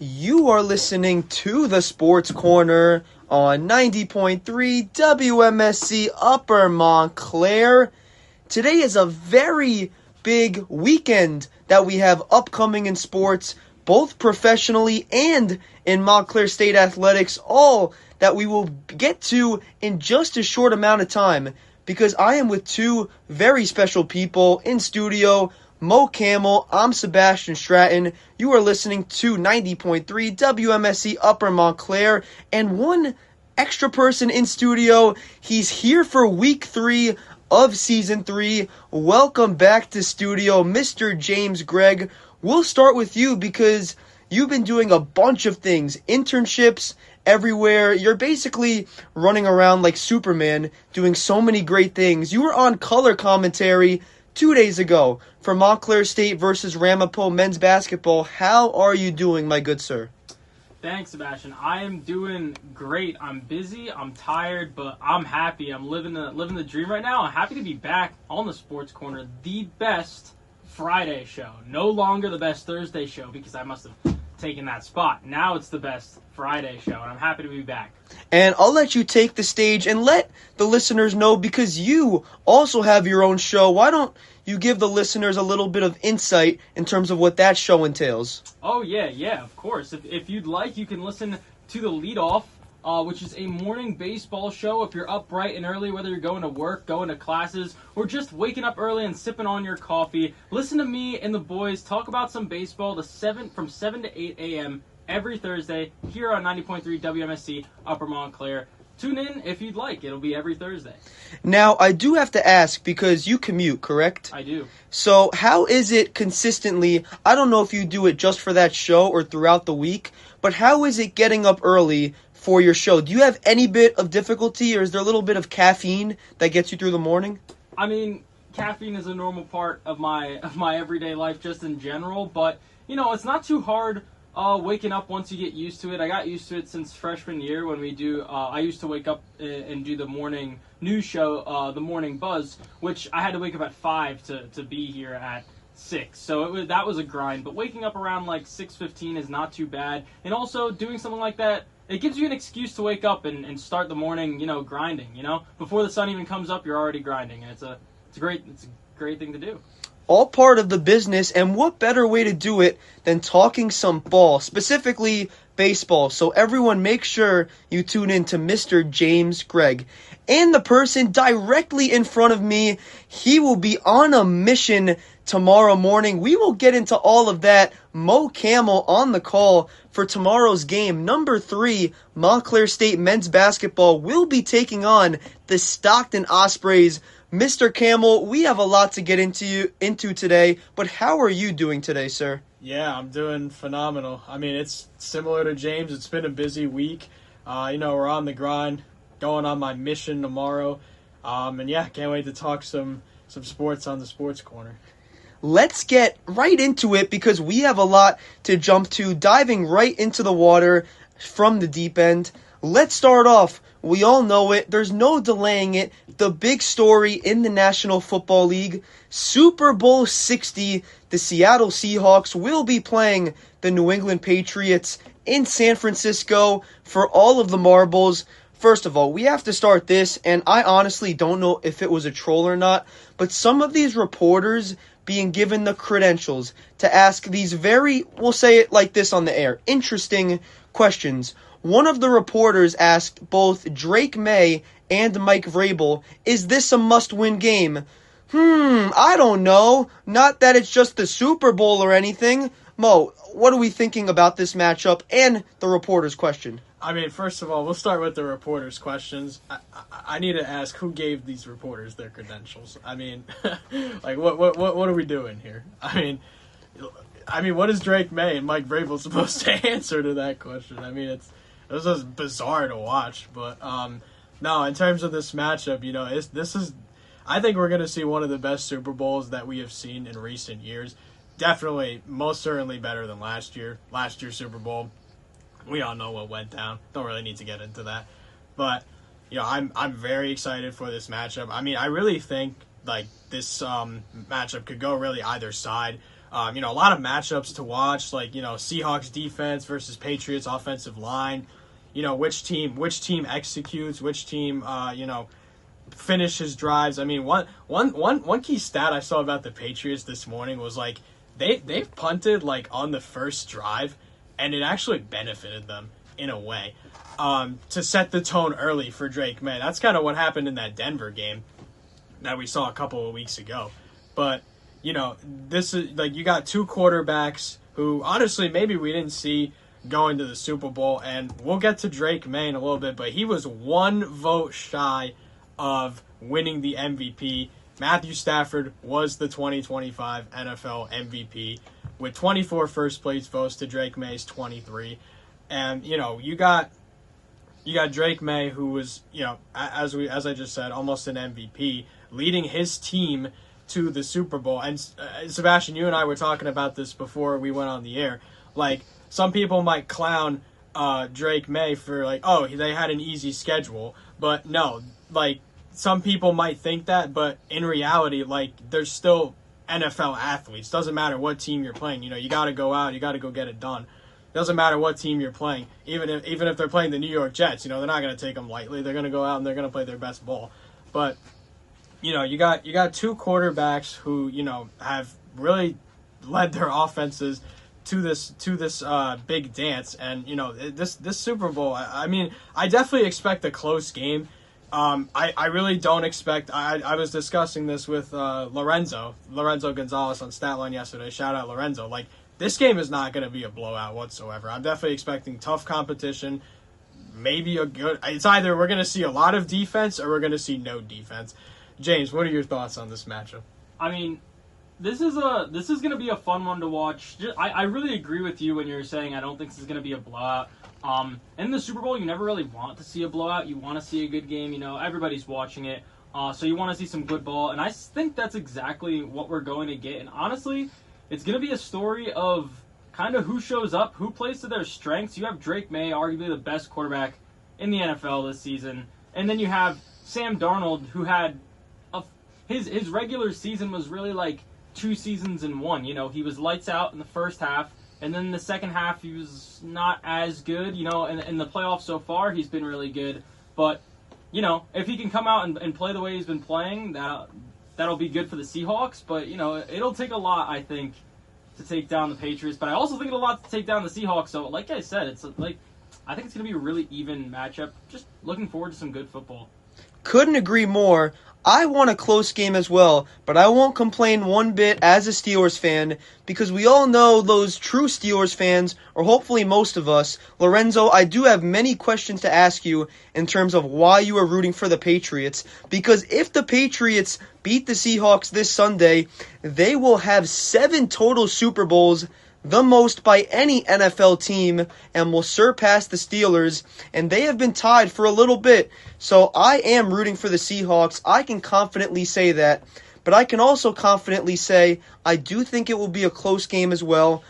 You are listening to the Sports Corner on 90.3 WMSC Upper Montclair. Today is a very big weekend that we have upcoming in sports, both professionally and in Montclair State athletics, all that we will get to in just a short amount of time, because I am with two very special people in studio. Mo Camel, I'm Sebastian Stratton. You are listening to 90.3 WMSC Upper Montclair, and one extra person in studio. He's here for week 3 of season 3. Welcome back to studio, Mr. James Gregg. We'll start with you because you've been doing a bunch of things, internships everywhere. You're basically running around like Superman, doing so many great things. You were on color commentary 2 days ago for Montclair State versus Ramapo men's basketball. How are you doing, my good sir? Thanks, Sebastian. I am doing great. I'm busy, I'm tired, but I'm happy. I'm living the dream right now. I'm happy to be back on the Sports Corner, the best Friday show. No longer the best Thursday show because I must have taken that spot. Now it's the best Friday show, and I'm happy to be back. And I'll let you take the stage and let the listeners know, because you also have your own show. Why don't you give the listeners a little bit of insight in terms of what that show entails? Oh, yeah, of course. If you'd like, you can listen to The Leadoff, which is a morning baseball show. If you're up bright and early, whether you're going to work, going to classes, or just waking up early and sipping on your coffee, listen to me and the boys talk about some baseball from 7 to 8 a.m. every Thursday here on 90.3 WMSC Upper Montclair. Tune in if you'd like. It'll be every Thursday. Now, I do have to ask, because you commute, correct? I do. So how is it consistently? I don't know if you do it just for that show or throughout the week, but how is it getting up early for your show? Do you have any bit of difficulty, or is there a little bit of caffeine that gets you through the morning? I mean, caffeine is a normal part of my everyday life just in general, but, it's not too hard waking up once you get used to it. I got used to it since freshman year when I used to wake up and do the morning news show, the Morning Buzz, which I had to wake up at 5 to be here at 6. So that was a grind, but waking up around like 6:15 is not too bad. And also doing something like that, it gives you an excuse to wake up and start the morning, grinding, Before the sun even comes up, you're already grinding, and it's a great thing to do. All part of the business, and what better way to do it than talking some ball, specifically baseball. So everyone make sure you tune in to Mr. James Gregg. And the person directly in front of me, he will be on a mission tomorrow morning. We will get into all of that. Mo Camel on the call for tomorrow's game. Number 3, Montclair State men's basketball will be taking on the Stockton Ospreys. Mr. Camel, we have a lot to get into today, but how are you doing today, sir? Yeah, I'm doing phenomenal. I mean, it's similar to James. It's been a busy week. We're on the grind, going on my mission tomorrow. And yeah, can't wait to talk some sports on the Sports Corner. Let's get right into it, because we have a lot to jump to, diving right into the water from the deep end. Let's start off. We all know it. There's no delaying it. The big story in the National Football League, Super Bowl 60, the Seattle Seahawks will be playing the New England Patriots in San Francisco for all of the marbles. First of all, we have to start this, and I honestly don't know if it was a troll or not, but some of these reporters being given the credentials to ask these we'll say it like this on the air, interesting questions. One of the reporters asked both Drake May and Mike Vrabel, is this a must-win game? I don't know. Not that it's just the Super Bowl or anything. Mo, what are we thinking about this matchup and the reporter's question? I mean, first of all, we'll start with the reporters' questions. I need to ask, who gave these reporters their credentials? I mean, like, what are we doing here? I mean, what is Drake May and Mike Vrabel supposed to answer to that question? I mean, it was just bizarre to watch. But no, in terms of this matchup, I think we're going to see one of the best Super Bowls that we have seen in recent years. Definitely, most certainly better than last year. Last year's Super Bowl, we all know what went down. Don't really need to get into that. But, I'm very excited for this matchup. I mean, I really think, like, this matchup could go really either side. A lot of matchups to watch, like, Seahawks defense versus Patriots offensive line. Which team executes, which team, finishes drives. I mean, one key stat I saw about the Patriots this morning was, like, they've punted, like, on the first drive, and it actually benefited them in a way to set the tone early for Drake May. That's kind of what happened in that Denver game that we saw a couple of weeks ago. But, this is, like, you got two quarterbacks who, honestly, maybe we didn't see going to the Super Bowl, and we'll get to Drake May in a little bit, but he was one vote shy of winning the MVP. Matthew Stafford was the 2025 NFL MVP with 24 first-place votes to Drake May's 23. And, you got Drake May, who was, as I just said, almost an MVP, leading his team to the Super Bowl. And Sebastian, you and I were talking about this before we went on the air. Like, some people might clown Drake May for, like, oh, they had an easy schedule. But no, like, some people might think that, but in reality, like, there's still NFL athletes. Doesn't matter what team you're playing. You got to go out. You got to go get it done. Doesn't matter what team you're playing. Even if they're playing the New York Jets, they're not going to take them lightly. They're going to go out and they're going to play their best ball. But, you got two quarterbacks who, have really led their offenses to this big dance. And, this Super Bowl, I mean, I definitely expect a close game. I really don't expect. I was discussing this with Lorenzo Gonzalez on Statline yesterday. Shout out Lorenzo. Like, this game is not going to be a blowout whatsoever. I'm definitely expecting tough competition. Maybe it's either we're going to see a lot of defense or we're going to see no defense. James, what are your thoughts on this matchup? I mean, this is going to be a fun one to watch. I really agree with you when you're saying I don't think this is going to be a blowout. In the Super Bowl, you never really want to see a blowout. You want to see a good game. Everybody's watching it. So you want to see some good ball. And I think that's exactly what we're going to get. And honestly, it's going to be a story of kind of who shows up, who plays to their strengths. You have Drake May, arguably the best quarterback in the NFL this season. And then you have Sam Darnold, who had his regular season was really like 2 seasons in one. He was lights out in the first half. And then the second half, he was not as good. In the playoffs so far, he's been really good. But, if he can come out and play the way he's been playing, that'll be good for the Seahawks. But, it'll take a lot, I think, to take down the Patriots. But I also think it'll a lot to take down the Seahawks. So, like I said, I think it's going to be a really even matchup. Just looking forward to some good football. Couldn't agree more. I want a close game as well, but I won't complain one bit as a Steelers fan because we all know those true Steelers fans, or hopefully most of us. Lorenzo, I do have many questions to ask you in terms of why you are rooting for the Patriots, because if the Patriots beat the Seahawks this Sunday, they will have 7 total Super Bowls, the most by any NFL team, and will surpass the Steelers, and they have been tied for a little bit. So I am rooting for the Seahawks. I can confidently say that, but I can also confidently say I do think it will be a close game as well.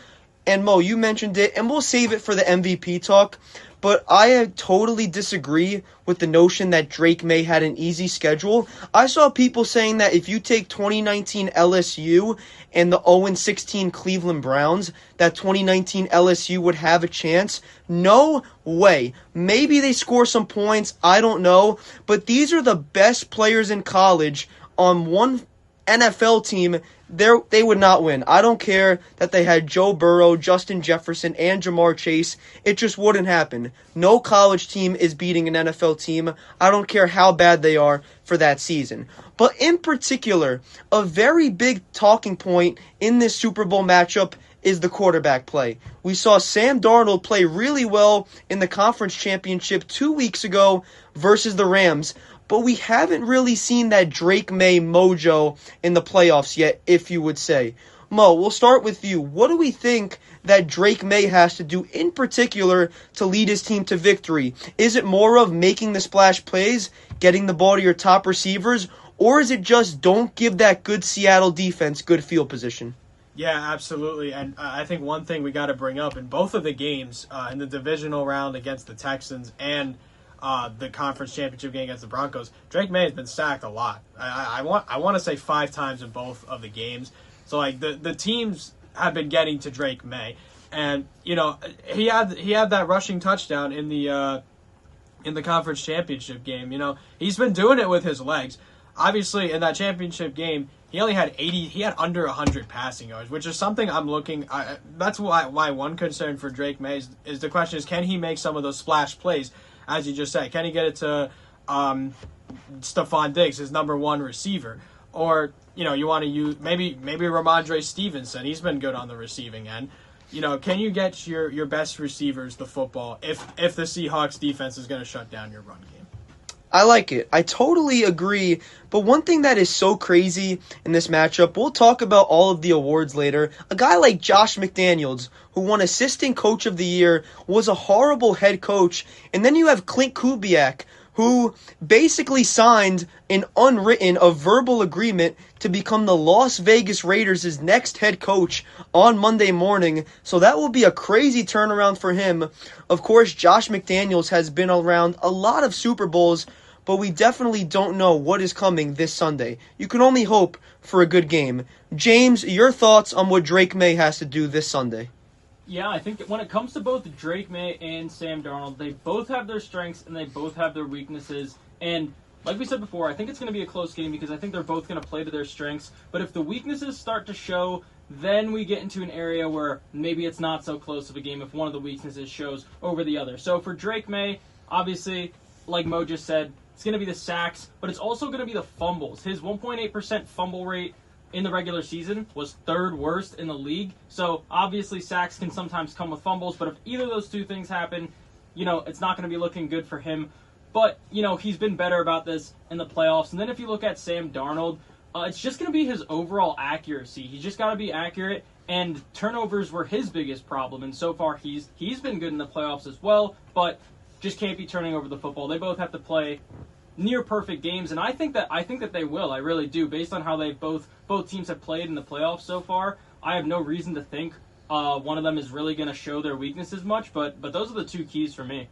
And Mo, you mentioned it, and we'll save it for the MVP talk, but I totally disagree with the notion that Drake May had an easy schedule. I saw people saying that if you take 2019 LSU and the 0-16 Cleveland Browns, that 2019 LSU would have a chance. No way. Maybe they score some points, I don't know, but these are the best players in college on one NFL team. They would not win. I don't care that they had Joe Burrow, Justin Jefferson, and Jamar Chase. It just wouldn't happen. No college team is beating an NFL team. I don't care how bad they are for that season. But in particular, a very big talking point in this Super Bowl matchup is the quarterback play. We saw Sam Darnold play really well in the conference championship 2 weeks ago versus the Rams, but we haven't really seen that Drake May mojo in the playoffs yet, if you would say. Mo, we'll start with you. What do we think that Drake May has to do in particular to lead his team to victory? Is it more of making the splash plays, getting the ball to your top receivers, or is it just don't give that good Seattle defense good field position? Yeah, absolutely. And I think one thing we got to bring up in both of the games, in the divisional round against the Texans and the conference championship game against the Broncos, Drake May has been sacked a lot. I want to say 5 times in both of the games. So, like, the teams have been getting to Drake May. And, you know, he had that rushing touchdown in the conference championship game. You know, he's been doing it with his legs. Obviously, in that championship game, he had under 100 passing yards, which is something I'm looking. That's why one concern for Drake May is the question is, can he make some of those splash plays, as you just said? Can he get it to Stephon Diggs, his number one receiver? Or, you know, you want to use maybe Ramondre Stevenson. He's been good on the receiving end. You know, can you get your best receivers the football if the Seahawks defense is going to shut down your run game? I like it. I totally agree. But one thing that is so crazy in this matchup, we'll talk about all of the awards later. A guy like Josh McDaniels, who won Assistant Coach of the Year, was a horrible head coach. And then you have Clint Kubiak, who basically signed a verbal agreement to become the Las Vegas Raiders' next head coach on Monday morning. So that will be a crazy turnaround for him. Of course, Josh McDaniels has been around a lot of Super Bowls, but we definitely don't know what is coming this Sunday. You can only hope for a good game. James, your thoughts on what Drake May has to do this Sunday? Yeah, I think when it comes to both Drake May and Sam Darnold, they both have their strengths and they both have their weaknesses. And like we said before, I think it's going to be a close game because I think they're both going to play to their strengths. But if the weaknesses start to show, then we get into an area where maybe it's not so close of a game if one of the weaknesses shows over the other. So for Drake May, obviously, like Mo just said, it's going to be the sacks, but it's also going to be the fumbles. His 1.8% fumble rate in the regular season was third worst in the league. So obviously sacks can sometimes come with fumbles, but if either of those two things happen, you know, it's not going to be looking good for him. But, you know, he's been better about this in the playoffs. And then if you look at Sam Darnold, it's just going to be his overall accuracy. He's just got to be accurate, and turnovers were his biggest problem. And so far he's been good in the playoffs as well, but just can't be turning over the football. They both have to play near perfect games, and I think that they will. I really do. Based on how they both teams have played in the playoffs so far, I have no reason to think one of them is really going to show their weaknesses much. But those are the two keys for me.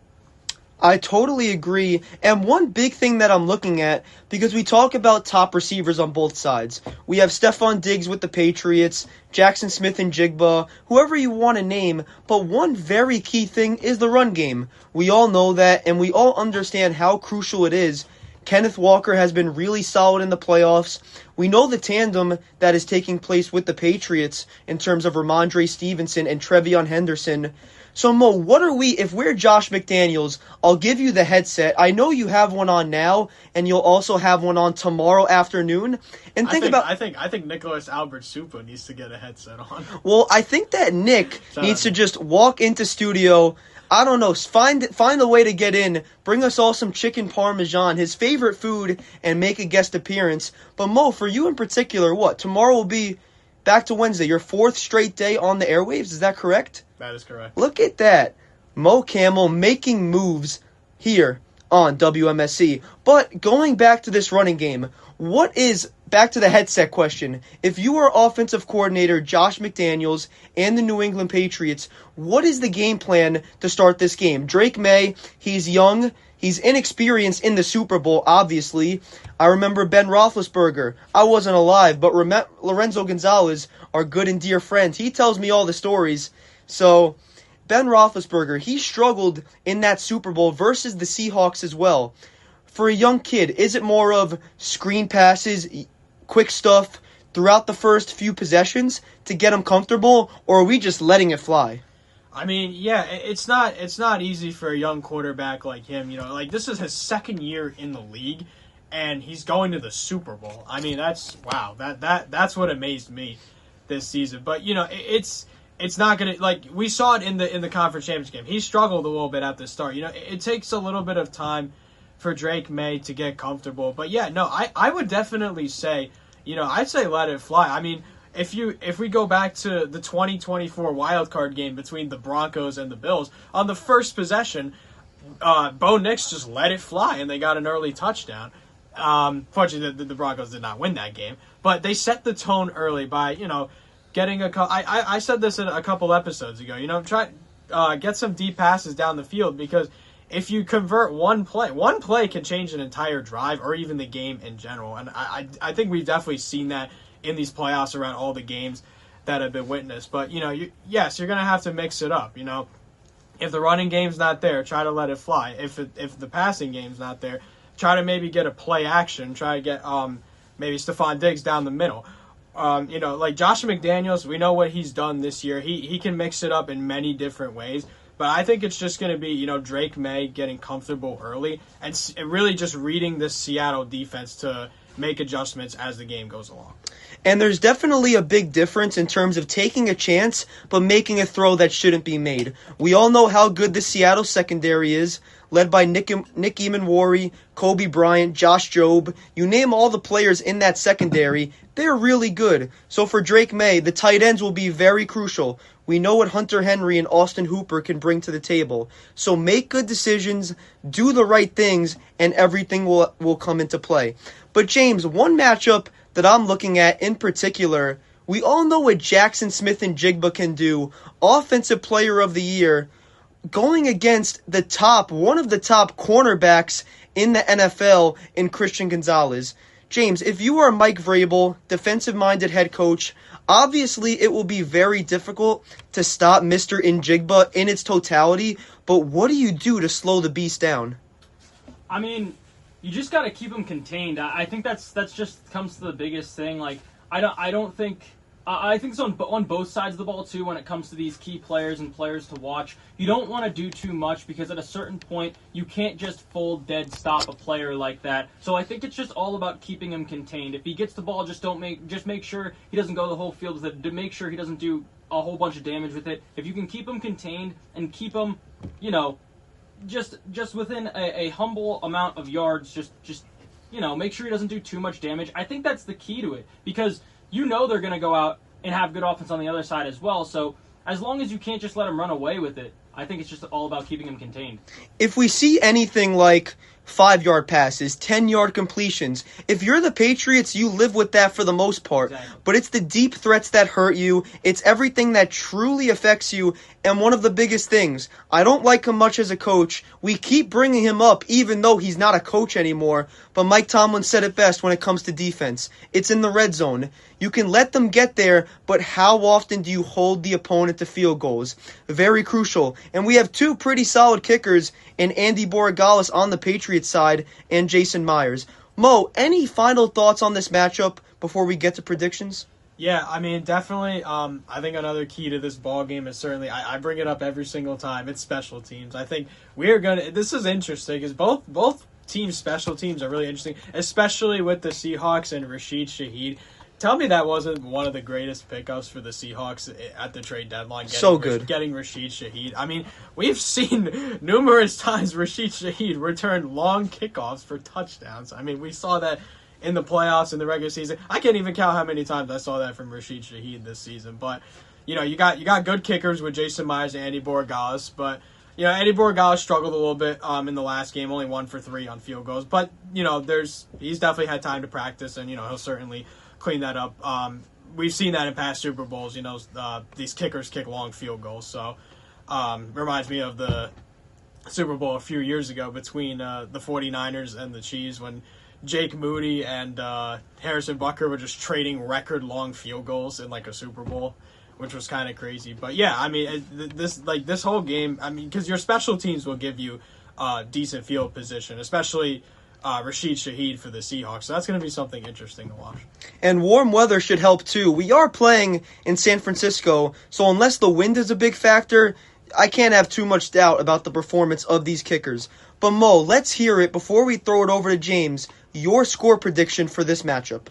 I totally agree. And one big thing that I'm looking at, because we talk about top receivers on both sides. We have Stephon Diggs with the Patriots, Jackson Smith and Jigba, whoever you want to name. But one very key thing is the run game. We all know that, and we all understand how crucial it is. Kenneth Walker has been really solid in the playoffs. We know the tandem that is taking place with the Patriots in terms of Ramondre Stevenson and Trevion Henderson. So, Mo, what are we, if we're Josh McDaniels, I'll give you the headset. I know you have one on now, and you'll also have one on tomorrow afternoon. And I think Nicholas Albert Supa needs to get a headset on. Well, I think that Nick needs to just walk into studio, I don't know, find a way to get in, bring us all some chicken parmesan, his favorite food, and make a guest appearance. But Mo, for you in particular, what? Tomorrow will be back to Wednesday, your fourth straight day on the airwaves, is that correct? That is correct. Look at that. Mo Camel making moves here on WMSC. But going back to this running game, back to the headset question. If you are offensive coordinator Josh McDaniels and the New England Patriots, what is the game plan to start this game? Drake May, he's young, he's inexperienced in the Super Bowl, obviously. I remember Ben Roethlisberger. I wasn't alive, but Lorenzo Gonzalez, our good and dear friend, he tells me all the stories. So, Ben Roethlisberger, he struggled in that Super Bowl versus the Seahawks as well. For a young kid, is it more of screen passes, quick stuff throughout the first few possessions to get him comfortable, or are we just letting it fly? I mean, yeah, it's not easy for a young quarterback like him. You know, like this is his second year in the league, and he's going to the Super Bowl. I mean, that's what amazed me this season. But you know, it's not gonna, like we saw it in the conference championship game. He struggled a little bit at the start. You know, it takes a little bit of time for Drake May to get comfortable. But yeah, no, I would definitely say, you know, I'd say let it fly. I mean, if we go back to the 2024 wildcard game between the Broncos and the Bills, on the first possession, Bo Nix just let it fly and they got an early touchdown. Fortunately, the Broncos did not win that game, but they set the tone early by, you know, getting I said this in a couple episodes ago. You know, try get some deep passes down the field, because if you convert one play can change an entire drive or even the game in general. And I think we've definitely seen that in these playoffs around all the games that have been witnessed. But, you know, yes, you're going to have to mix it up, you know. If the running game's not there, try to let it fly. If the passing game's not there, try to maybe get a play action. Try to get maybe Stephon Diggs down the middle. You know, like Josh McDaniels, we know what he's done this year. He can mix it up in many different ways. But I think it's just going to be, you know, Drake May getting comfortable early and really just reading this Seattle defense to make adjustments as the game goes along. And there's definitely a big difference in terms of taking a chance, but making a throw that shouldn't be made. We all know how good the Seattle secondary is, led by Nick Emanwari, Kobe Bryant, Josh Jobe. You name all the players in that secondary, they're really good. So for Drake May, the tight ends will be very crucial. We know what Hunter Henry and Austin Hooper can bring to the table. So make good decisions, do the right things, and everything will come into play. But James, one matchup that I'm looking at in particular, we all know what Jackson Smith-Njigba can do, Offensive Player of the Year, going against one of the top cornerbacks in the NFL in Christian Gonzalez. James, if you are Mike Vrabel, defensive-minded head coach, obviously it will be very difficult to stop Mr. Njigba in its totality, but what do you do to slow the beast down? I mean, you just got to keep him contained. I think that's just comes to the biggest thing. Like I think it's on both sides of the ball too when it comes to these key players and players to watch. You don't want to do too much because at a certain point you can't just full dead stop a player like that. So I think it's just all about keeping him contained. If he gets the ball, just make sure he doesn't go the whole field with it. To make sure he doesn't do a whole bunch of damage with it. If you can keep him contained and keep him, you know, just within a humble amount of yards, just you know, make sure he doesn't do too much damage. I think that's the key to it because you know they're going to go out and have good offense on the other side as well. So as long as you can't just let him run away with it, I think it's just all about keeping him contained. If we see anything like 5-yard passes, 10-yard completions, if you're the Patriots, you live with that for the most part. Exactly. But it's the deep threats that hurt you. It's everything that truly affects you. And one of the biggest things, I don't like him much as a coach. We keep bringing him up even though he's not a coach anymore. But Mike Tomlin said it best when it comes to defense. It's in the red zone. You can let them get there, but how often do you hold the opponent to field goals? Very crucial. And we have two pretty solid kickers in Andy Borregales on the Patriots side and Jason Myers. Mo, any final thoughts on this matchup before we get to predictions? Yeah, I mean, definitely. I think another key to this ball game is certainly, I bring it up every single time, it's special teams. I think this is interesting because both teams' special teams are really interesting, especially with the Seahawks and Rashid Shaheed. Tell me that wasn't one of the greatest pickups for the Seahawks at the trade deadline. Getting Rashid Shaheed. I mean, we've seen numerous times Rashid Shaheed return long kickoffs for touchdowns. I mean, we saw that in the playoffs, in the regular season. I can't even count how many times I saw that from Rashid Shaheed this season. But, you know, you got good kickers with Jason Myers and Andy Borregales. But, you know, Andy Borregales struggled a little bit in the last game, only 1 for 3 on field goals. But, you know, he's definitely had time to practice, and, you know, he'll certainly clean that up. We've seen that in past Super Bowls. You know, these kickers kick long field goals. So, reminds me of the Super Bowl a few years ago between the 49ers and the Chiefs when Jake Moody and Harrison Butker were just trading record long field goals in like a Super Bowl, which was kind of crazy. But yeah, I mean, this whole game, I mean, because your special teams will give you decent field position, especially Rashid Shaheed for the Seahawks. So that's going to be something interesting to watch. And warm weather should help too. We are playing in San Francisco, so unless the wind is a big factor, I can't have too much doubt about the performance of these kickers. But Mo, let's hear it before we throw it over to James. Your score prediction for this matchup.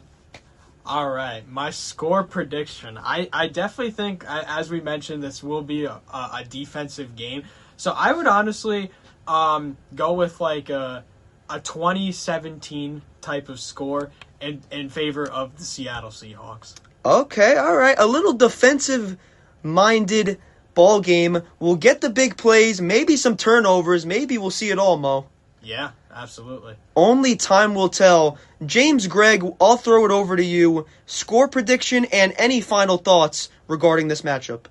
All right, my score prediction. I definitely think, as we mentioned, this will be a defensive game. So I would honestly go with like a 2017 type of score in favor of the Seattle Seahawks. Okay, all right. A little defensive-minded ball game. We'll get the big plays, maybe some turnovers. Maybe we'll see it all, Mo. Yeah, absolutely. Only time will tell. James, Greg, I'll throw it over to you. Score prediction and any final thoughts regarding this matchup.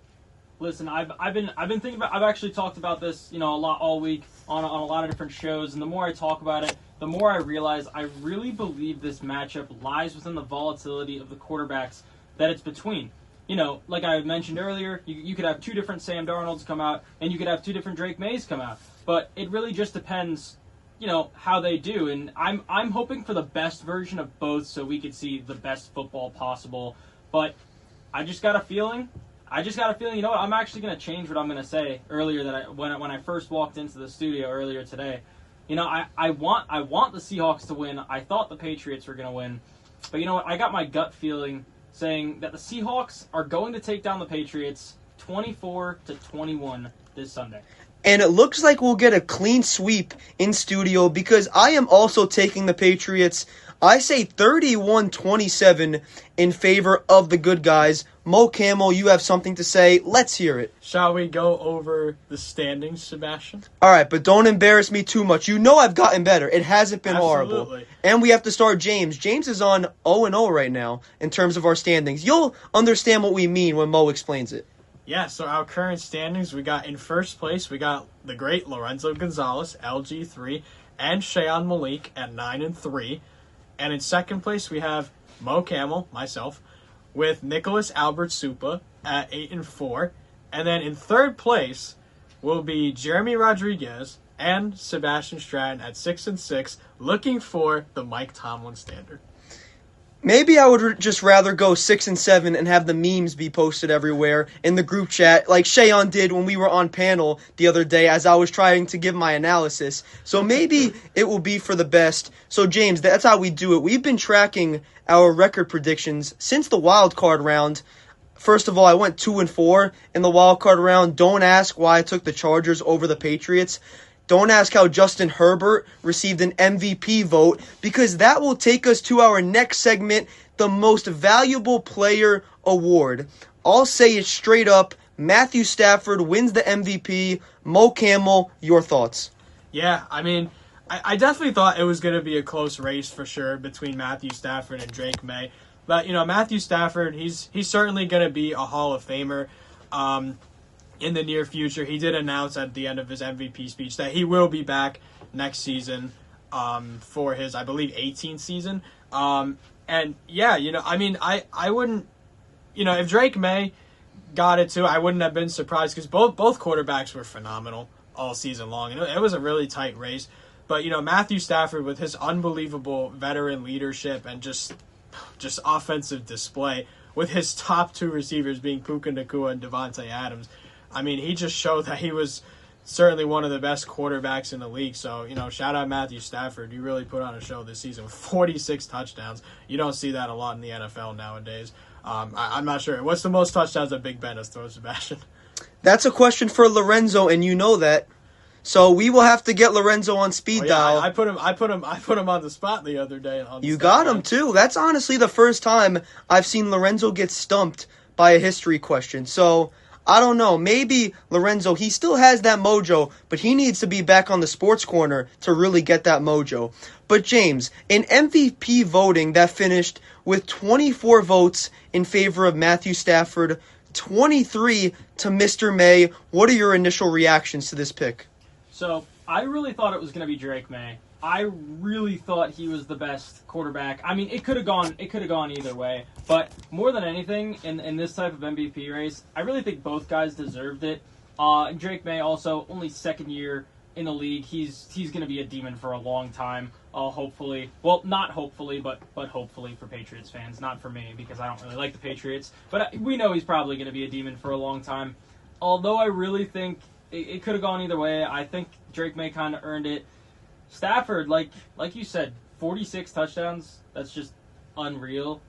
Listen, I've been thinking about. I've actually talked about this, you know, a lot all week on a lot of different shows, and the more I talk about it, the more I realize I really believe this matchup lies within the volatility of the quarterbacks that it's between. like I mentioned earlier, you could have two different Sam Darnolds come out, and you could have two different Drake Mays come out. But it really just depends, how they do. And I'm hoping for the best version of both so we could see the best football possible. But I just got a feeling, you know what, I'm actually going to change what I'm going to say earlier when I first walked into the studio earlier today. I want the Seahawks to win. I thought the Patriots were going to win. But you know what, I got my gut feeling saying that the Seahawks are going to take down the Patriots 24-21 this Sunday. And it looks like we'll get a clean sweep in studio because I am also taking the Patriots. I say 31-27 in favor of the good guys. Mo Camel, you have something to say. Let's hear it. Shall we go over the standings, Sebastian? All right, but don't embarrass me too much. You know I've gotten better. It hasn't been horrible. And we have to start James. James is on 0-0 right now in terms of our standings. You'll understand what we mean when Mo explains it. Yeah, so our current standings, we got in first place, we got the great Lorenzo Gonzalez, LG3, and Shayon Malik at 9-3. And in second place, we have Mo Camel, myself, with Nicholas Albert Supa at 8-4. And then in third place will be Jeremy Rodriguez and Sebastian Stratton at 6-6, looking for the Mike Tomlin standard. Maybe I would just rather go 6-7 and have the memes be posted everywhere in the group chat, like Shayon did when we were on panel the other day as I was trying to give my analysis. So maybe it will be for the best. So James, that's how we do it. We've been tracking our record predictions since the wild card round. First of all, I went 2-4 in the wild card round. Don't ask why I took the Chargers over the Patriots. Don't ask how Justin Herbert received an MVP vote, because that will take us to our next segment, the Most Valuable Player Award. I'll say it straight up. Matthew Stafford wins the MVP. Mo Camel, your thoughts? Yeah, I mean, I definitely thought it was going to be a close race for sure between Matthew Stafford and Drake May. But, Matthew Stafford, he's certainly going to be a Hall of Famer. In the near future. He did announce at the end of his MVP speech that he will be back next season for his, I believe, 18th season. And yeah, I wouldn't, if Drake May got it too, I wouldn't have been surprised because both quarterbacks were phenomenal all season long. It was a really tight race. But, Matthew Stafford with his unbelievable veteran leadership and just offensive display with his top two receivers being Puka Nacua and Devontae Adams, I mean, he just showed that he was certainly one of the best quarterbacks in the league. So, shout out Matthew Stafford. You really put on a show this season with 46 touchdowns. You don't see that a lot in the NFL nowadays. I'm not sure. What's the most touchdowns that Big Ben has thrown, Sebastian? That's a question for Lorenzo, and you know that. So we will have to get Lorenzo on speed dial. I put him on the spot the other day. You got him too. That's honestly the first time I've seen Lorenzo get stumped by a history question. So I don't know. Maybe Lorenzo, he still has that mojo, but he needs to be back on the Sports Corner to really get that mojo. But James, in MVP voting that finished with 24 votes in favor of Matthew Stafford, 23 to Mr. May. What are your initial reactions to this pick? So I really thought it was going to be Drake May. I really thought he was the best quarterback. I mean, it could have gone either way. But more than anything, in this type of MVP race, I really think both guys deserved it. Drake May also only second year in the league. He's going to be a demon for a long time. Hopefully, well, not hopefully, but hopefully for Patriots fans, not for me because I don't really like the Patriots. But we know he's probably going to be a demon for a long time. Although I really think it could have gone either way. I think Drake May kind of earned it. Stafford, like you said, 46 touchdowns. That's just unreal.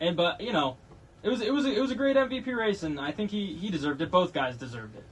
It was a great MVP race, and I think he deserved it. Both guys deserved it.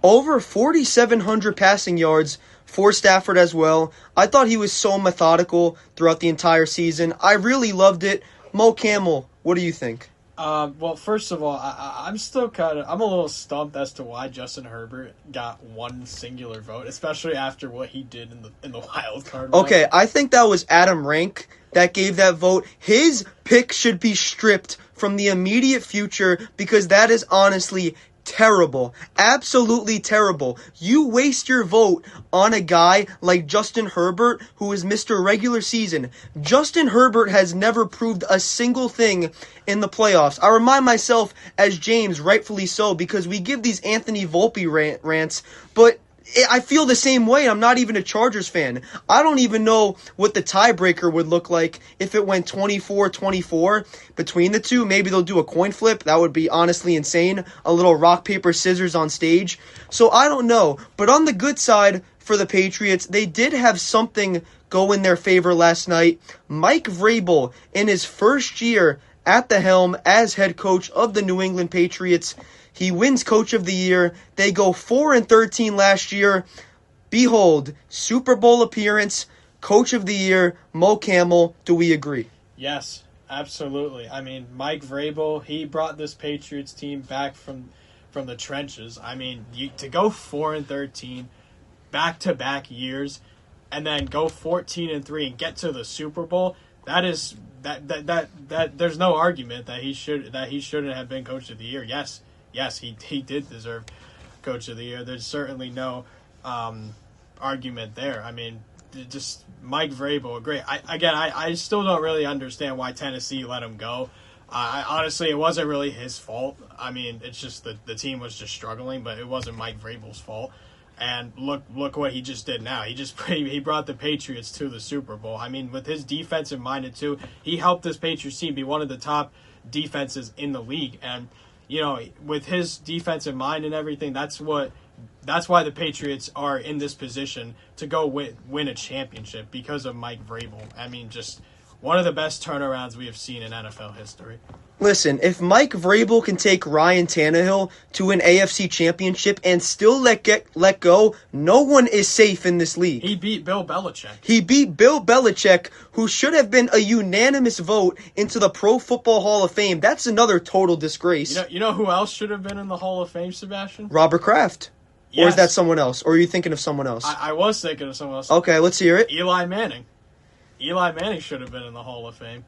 Over 4,700 passing yards for Stafford as well. I thought he was so methodical throughout the entire season. I really loved it. Mo Camel, what do you think? Well, first of all, I'm a little stumped as to why Justin Herbert got one singular vote, especially after what he did in the wild card. Okay, I think that was Adam Rank that gave that vote. His pick should be stripped from the immediate future because that is honestly terrible. Absolutely terrible. You waste your vote on a guy like Justin Herbert, who is Mr. Regular Season. Justin Herbert has never proved a single thing in the playoffs. I remind myself, as James, rightfully so, because we give these Anthony Volpe rants, but I feel the same way. I'm not even a Chargers fan. I don't even know what the tiebreaker would look like if it went 24-24 between the two. Maybe they'll do a coin flip. That would be honestly insane. A little rock, paper, scissors on stage. So I don't know. But on the good side for the Patriots, they did have something go in their favor last night. Mike Vrabel, in his first year at the helm as head coach of the New England Patriots, he wins Coach of the Year. They go 4-13 last year. Behold, Super Bowl appearance, Coach of the Year, Mo Camel. Do we agree? Yes, absolutely. I mean, Mike Vrabel, he brought this Patriots team back from the trenches. I mean, to go 4-13 back-to-back years, and then go 14-3 and get to the Super Bowl. That is that. There's no argument that he shouldn't have been Coach of the Year. Yes, he did deserve Coach of the Year. There's certainly no argument there. I mean, just Mike Vrabel, great. I still don't really understand why Tennessee let him go. Honestly, it wasn't really his fault. I mean, it's just the team was just struggling, but it wasn't Mike Vrabel's fault. And look what he just did now. He brought the Patriots to the Super Bowl. I mean, with his defensive minded too, he helped this Patriots team be one of the top defenses in the league. And you know, with his defensive mind and everything, that's why the Patriots are in this position to go win a championship because of Mike Vrabel. I mean, just one of the best turnarounds we have seen in NFL history. Listen, if Mike Vrabel can take Ryan Tannehill to an AFC championship and still let go, no one is safe in this league. He beat Bill Belichick. He beat Bill Belichick, who should have been a unanimous vote into the Pro Football Hall of Fame. That's another total disgrace. You know who else should have been in the Hall of Fame, Sebastian? Robert Kraft. Yes. Or is that someone else? Or are you thinking of someone else? I was thinking of someone else. Okay, let's hear it. Eli Manning. Eli Manning should have been in the Hall of Fame.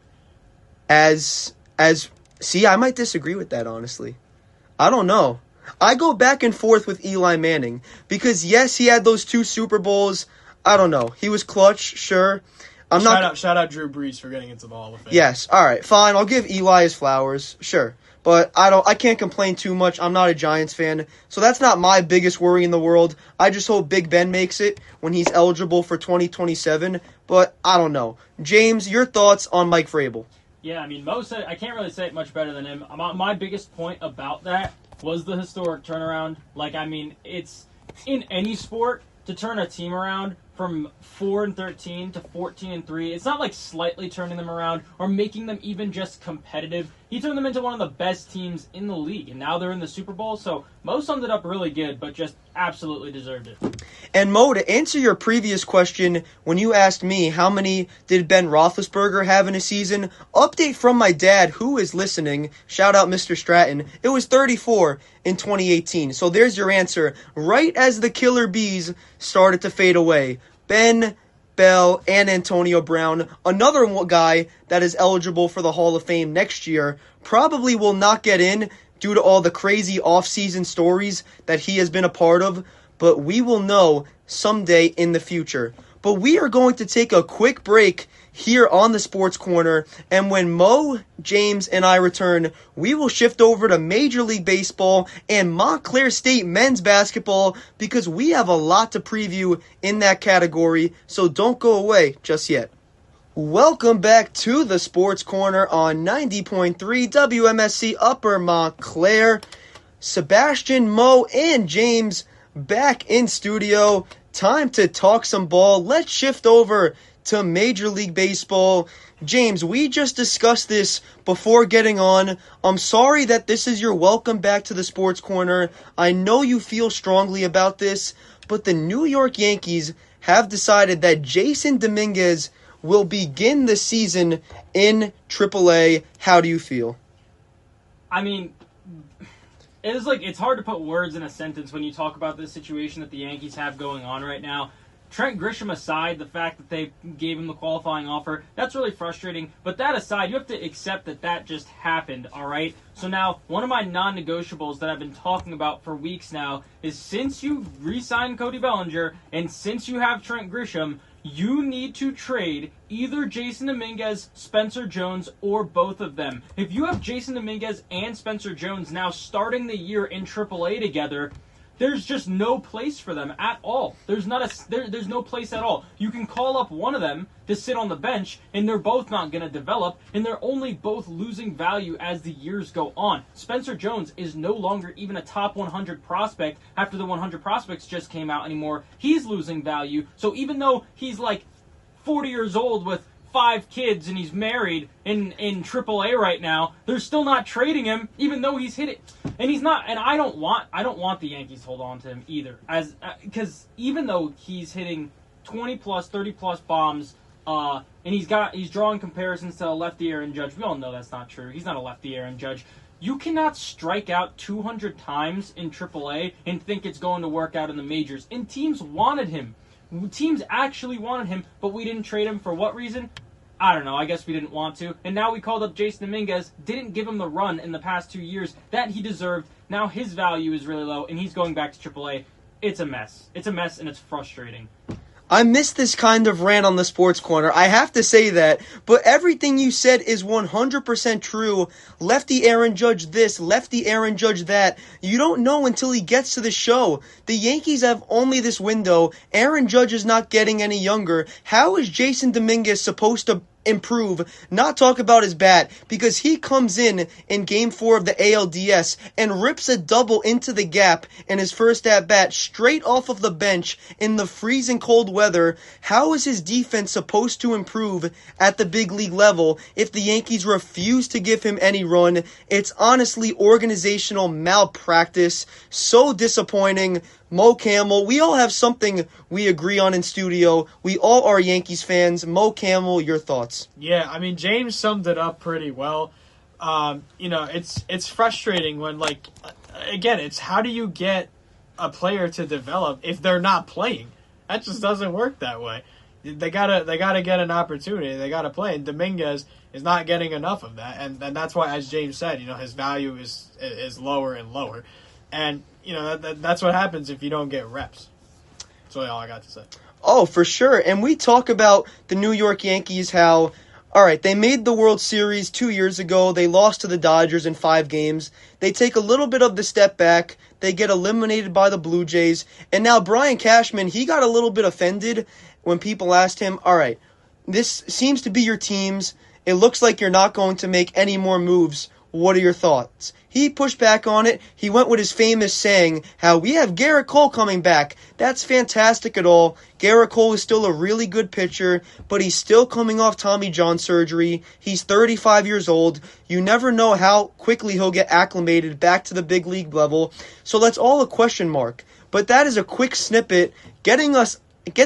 See, I might disagree with that, honestly. I don't know. I go back and forth with Eli Manning because, yes, he had those 2 Super Bowls. I don't know. He was clutch, sure. Shout out Drew Brees for getting into the Hall of Fame. Yes, all right, fine. I'll give Eli his flowers, sure. But I can't complain too much. I'm not a Giants fan, so that's not my biggest worry in the world. I just hope Big Ben makes it when he's eligible for 2027, but I don't know. James, your thoughts on Mike Vrabel? Yeah, I mean, Mo said I can't really say it much better than him. My biggest point about that was the historic turnaround. Like, I mean, it's in any sport to turn a team around from 4-13 to 14-3. It's not like slightly turning them around or making them even just competitive. He turned them into one of the best teams in the league, and now they're in the Super Bowl. So Mo summed it up really good, but just absolutely deserved it. And Mo, to answer your previous question, when you asked me how many did Ben Roethlisberger have in a season, update from my dad, who is listening, shout out Mr. Stratton, it was 34 in 2018. So there's your answer. Right as the Killer Bees started to fade away, Ben, Bell, and Antonio Brown, another guy that is eligible for the Hall of Fame next year, probably will not get in due to all the crazy offseason stories that he has been a part of, but we will know someday in the future. But we are going to take a quick break here on the Sports Corner, and when Mo, James, and I return, we will shift over to Major League Baseball and Montclair State men's basketball because we have a lot to preview in that category, so don't go away just yet. Welcome back to the Sports Corner on 90.3 WMSC Upper Montclair. Sebastian, Mo, and James back in studio. Time to talk some ball. Let's shift over to Major League Baseball. James, we just discussed this before getting on. I'm sorry that this is your welcome back to the Sports Corner. I know you feel strongly about this, but the New York Yankees have decided that Jasson Domínguez will begin the season in AAA. How do you feel? I mean, it's hard to put words in a sentence when you talk about this situation that the Yankees have going on right now. Trent Grisham aside, the fact that they gave him the qualifying offer, that's really frustrating. But that aside, you have to accept that just happened, all right? So now, one of my non-negotiables that I've been talking about for weeks now is since you re-signed Cody Bellinger and since you have Trent Grisham, you need to trade either Jasson Domínguez, Spencer Jones, or both of them. If you have Jasson Domínguez and Spencer Jones now starting the year in AAA together, there's just no place for them at all. There's no place at all. You can call up one of them to sit on the bench, and they're both not going to develop, and they're only both losing value as the years go on. Spencer Jones is no longer even a top 100 prospect after the 100 prospects just came out anymore. He's losing value. So even though he's like 40 years old with 5 kids and he's married in AAA right now, they're still not trading him, even though he's hit it. And he's not. And I don't want the Yankees to hold on to him either, because even though he's hitting 20 plus, 30 plus bombs, and he's drawing comparisons to a lefty Aaron Judge. We all know that's not true. He's not a lefty Aaron Judge. You cannot strike out 200 times in AAA and think it's going to work out in the majors. And teams wanted him. Teams actually wanted him, but we didn't trade him for what reason? I don't know. I guess we didn't want to. And now we called up Jasson Domínguez, didn't give him the run in the past 2 years that he deserved. Now his value is really low, and he's going back to AAA. It's a mess. It's a mess, and it's frustrating. I miss this kind of rant on the Sports Corner. I have to say that. But everything you said is 100% true. Lefty Aaron Judge this, lefty Aaron Judge that. You don't know until he gets to the show. The Yankees have only this window. Aaron Judge is not getting any younger. How is Jasson Domínguez supposed to improve, not talk about his bat, because he comes in Game 4 of the ALDS and rips a double into the gap in his first at-bat straight off of the bench in the freezing cold weather. How is his defense supposed to improve at the big league level if the Yankees refuse to give him any run? It's honestly organizational malpractice. So disappointing. Mo Camel, we all have something we agree on in studio. We all are Yankees fans. Mo Camel, your thoughts? Yeah, I mean, James summed it up pretty well. It's frustrating when, again, it's how do you get a player to develop if they're not playing? That just doesn't work that way. They gotta get an opportunity. They gotta play, and Domínguez is not getting enough of that, and that's why, as James said, his value is lower and lower, and that's what happens if you don't get reps. That's really all I got to say. Oh, for sure. And we talk about the New York Yankees, how, all right, they made the World Series 2 years ago. They lost to the Dodgers in 5 games. They take a little bit of the step back. They get eliminated by the Blue Jays. And now Brian Cashman, he got a little bit offended when people asked him, all right, this seems to be your team's. It looks like you're not going to make any more moves. What are your thoughts? He pushed back on it. He went with his famous saying, how we have Garrett Cole coming back. That's fantastic at all. Garrett Cole is still a really good pitcher, but he's still coming off Tommy John surgery. He's 35 years old. You never know how quickly he'll get acclimated back to the big league level. So that's all a question mark. But that is a quick snippet, get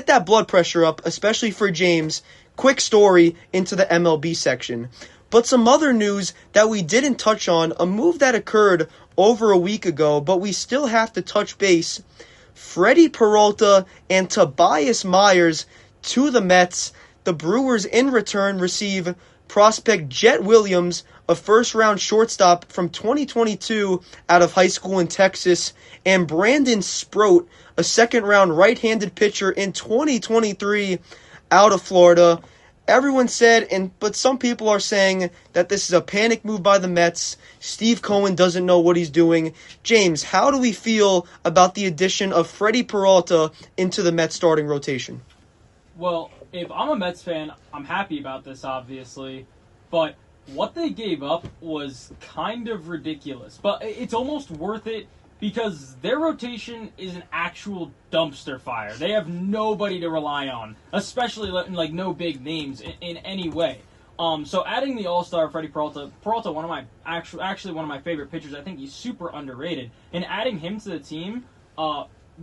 that blood pressure up, especially for James. Quick story into the MLB section. But some other news that we didn't touch on, a move that occurred over a week ago, but we still have to touch base. Freddie Peralta and Tobias Myers to the Mets. The Brewers in return receive prospect Jet Williams, a first-round shortstop from 2022 out of high school in Texas, and Brandon Sproat, a second-round right-handed pitcher in 2023 out of Florida. Everyone said, but some people are saying that this is a panic move by the Mets. Steve Cohen doesn't know what he's doing. James, how do we feel about the addition of Freddie Peralta into the Mets starting rotation? Well, if I'm a Mets fan, I'm happy about this, obviously. But what they gave up was kind of ridiculous. But it's almost worth it because their rotation is an actual dumpster fire. They have nobody to rely on, especially no big names in any way. So adding the All-Star Freddie Peralta, one of my actually one of my favorite pitchers. I think he's super underrated, and adding him to the team,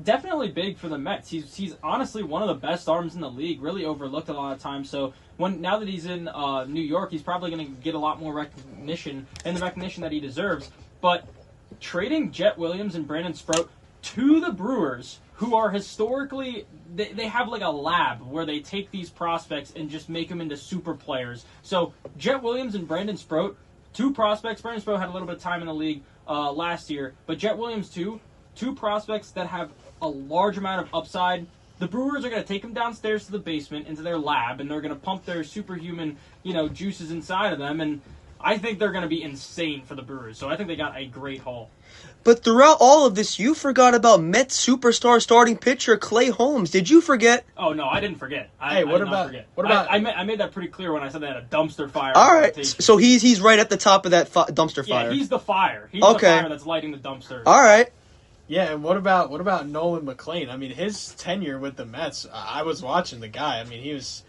definitely big for the Mets. He's honestly one of the best arms in the league, really overlooked a lot of times. So now that he's in New York, he's probably going to get a lot more recognition and the recognition that he deserves. But trading Jet Williams and Brandon Sproat to the Brewers, who are historically, they have like a lab where they take these prospects and just make them into super players. So Jet Williams and Brandon Sproat, two prospects. Brandon Sproat had a little bit of time in the league last year, but Jet Williams too. Two prospects that have a large amount of upside. The Brewers are going to take them downstairs to the basement into their lab, and they're going to pump their superhuman, juices inside of them, and I think they're going to be insane for the Brewers. So I think they got a great haul. But throughout all of this, you forgot about Mets superstar starting pitcher Clay Holmes. Did you forget? Oh no, I didn't forget. What about? I made that pretty clear when I said they had a dumpster fire. All right, so he's right at the top of that dumpster fire. Yeah, he's the fire. He's the fire that's lighting the dumpster. All right. Yeah, and what about Nolan McLean? I mean, his tenure with the Mets, I was watching the guy. I mean, he was,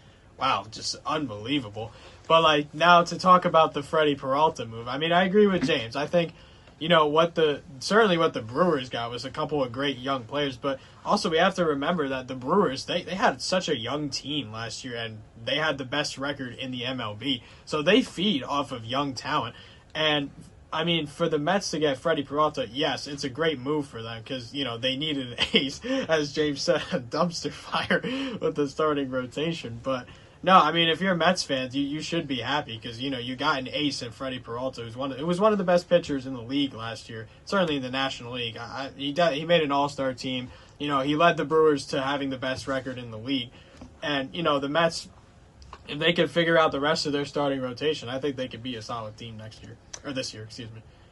just unbelievable. But, now to talk about the Freddie Peralta move, I mean, I agree with James. I think, what the Brewers got was a couple of great young players. But also we have to remember that the Brewers, they had such a young team last year, and they had the best record in the MLB. So they feed off of young talent. And I mean, for the Mets to get Freddie Peralta, yes, it's a great move for them because, they needed an ace, as James said, a dumpster fire with the starting rotation. But, no, I mean, if you're a Mets fan, you should be happy because, you got an ace in Freddie Peralta, who was one of the best pitchers in the league last year, certainly in the National League. He made an all-star team. He led the Brewers to having the best record in the league. And, the Mets, if they could figure out the rest of their starting rotation, I think they could be a solid team this year.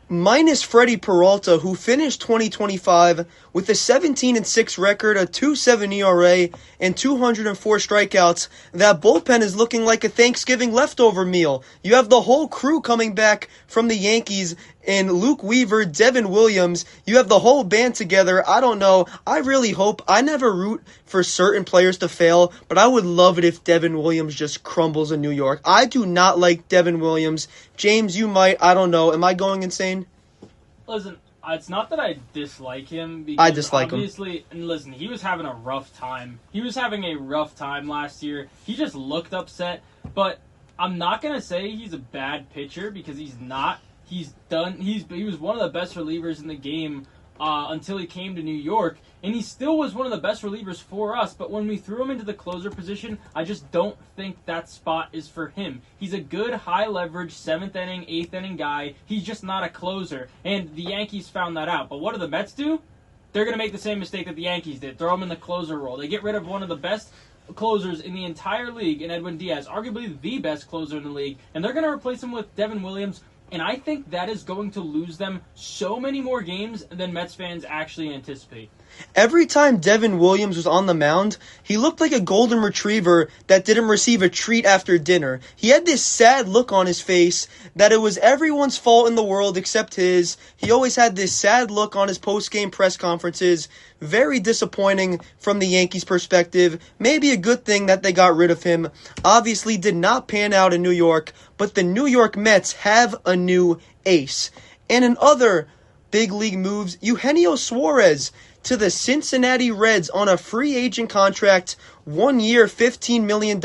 Minus Freddie Peralta, who finished 2025 with a 17-6 record, a 2.7 ERA, and 204 strikeouts. That bullpen is looking like a Thanksgiving leftover meal. You have the whole crew coming back from the Yankees in Luke Weaver, Devin Williams. You have the whole band together. I don't know. I really hope. I never root for certain players to fail, but I would love it if Devin Williams just crumbles in New York. I do not like Devin Williams. James, you might. I don't know. Am I going insane? Listen, it's not that I dislike him. Because I dislike him. And listen, he was having a rough time. He was having a rough time last year. He just looked upset. But I'm not going to say he's a bad pitcher because he's not. He was one of the best relievers in the game until he came to New York, and he still was one of the best relievers for us. But when we threw him into the closer position, I just don't think that spot is for him. He's a good high leverage 7th inning, 8th inning guy. He's just not a closer, and the Yankees found that out. But what do the Mets do? They're going to make the same mistake that the Yankees did. Throw him in the closer role. They get rid of one of the best closers in the entire league in Edwin Diaz, arguably the best closer in the league, and they're going to replace him with Devin Williams. And I think that is going to lose them so many more games than Mets fans actually anticipate. Every time Devin Williams was on the mound, he looked like a golden retriever that didn't receive a treat after dinner. He had this sad look on his face that it was everyone's fault in the world except his. He always had this sad look on his post-game press conferences. Very disappointing from the Yankees' perspective. Maybe a good thing that they got rid of him. Obviously did not pan out in New York, but the New York Mets have a new ace. And in other big league moves, Eugenio Suarez to the Cincinnati Reds on a free agent contract, 1 year, $15 million,